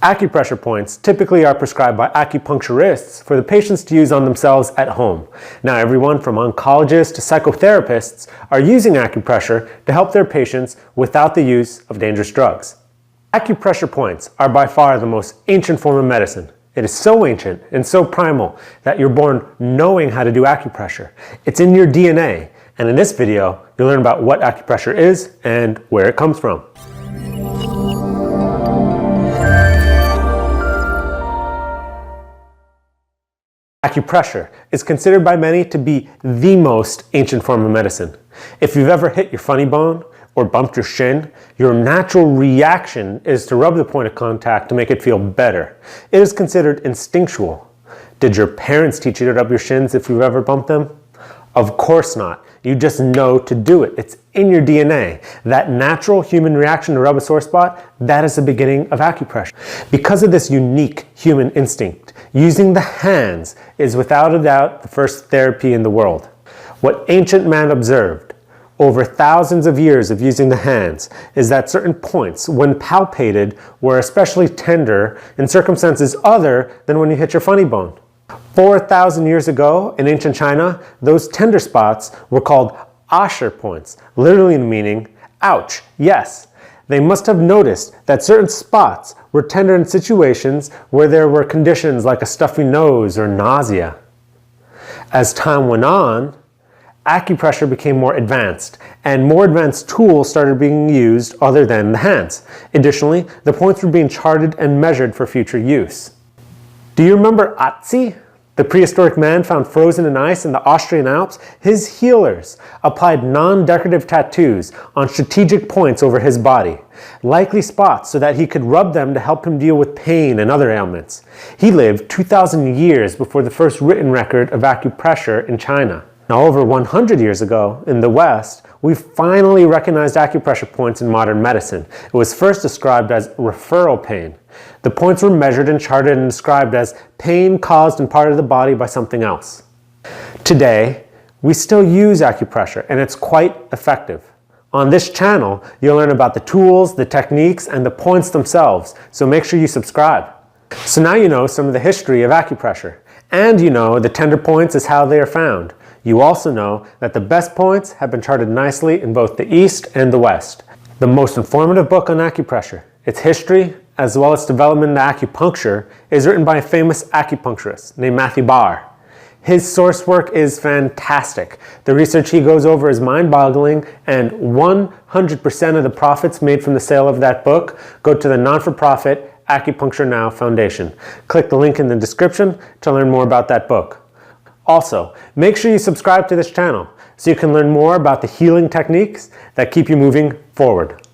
Acupressure points typically are prescribed by acupuncturists for the patients to use on themselves at home. Now, everyone from oncologists to psychotherapists are using acupressure to help their patients without the use of dangerous drugs. Acupressure points are by far the most ancient form of medicine. It is so ancient and so primal that you're born knowing how to do acupressure. It's in your DNA, and in this video, you'll learn about what acupressure is and where it comes from. Acupressure is considered by many to be the most ancient form of medicine. If you've ever hit your funny bone or bumped your shin, your natural reaction is to rub the point of contact to make it feel better. It is considered instinctual. Did your parents teach you to rub your shins if you've ever bumped them? Of course not. You just know to do it. It's in your DNA. That natural human reaction to rub a sore spot, that is the beginning of acupressure. Because of this unique human instinct, using the hands is without a doubt the first therapy in the world. What ancient man observed over thousands of years of using the hands is that certain points, when palpated, were especially tender in circumstances other than when you hit your funny bone. 4,000 years ago in ancient China, those tender spots were called Asher points, literally meaning ouch, yes. They must have noticed that certain spots were tender in situations where there were conditions like a stuffy nose or nausea. As time went on, acupressure became more advanced, and more advanced tools started being used other than the hands. Additionally, the points were being charted and measured for future use. Do you remember Otzi? The prehistoric man found frozen in ice in the Austrian Alps. His healers applied non-decorative tattoos on strategic points over his body, likely spots so that he could rub them to help him deal with pain and other ailments. He lived 2,000 years before the first written record of acupressure in China. Now, over 100 years ago, in the West, we finally recognized acupressure points in modern medicine. It was first described as referral pain. The points were measured and charted and described as pain caused in part of the body by something else. Today, we still use acupressure, and it's quite effective. On this channel, you'll learn about the tools, the techniques, and the points themselves, so make sure you subscribe. So now you know some of the history of acupressure, and you know the tender points is how they are found. You also know that the best points have been charted nicely in both the East and the West. The most informative book on acupressure, its history, as well as development in acupuncture, is written by a famous acupuncturist named Matthew Barr. His source work is fantastic. The research he goes over is mind-boggling, and 100% of the profits made from the sale of that book go to the non-for-profit Acupuncture Now Foundation. Click the link in the description to learn more about that book. Also, make sure you subscribe to this channel so you can learn more about the healing techniques that keep you moving forward.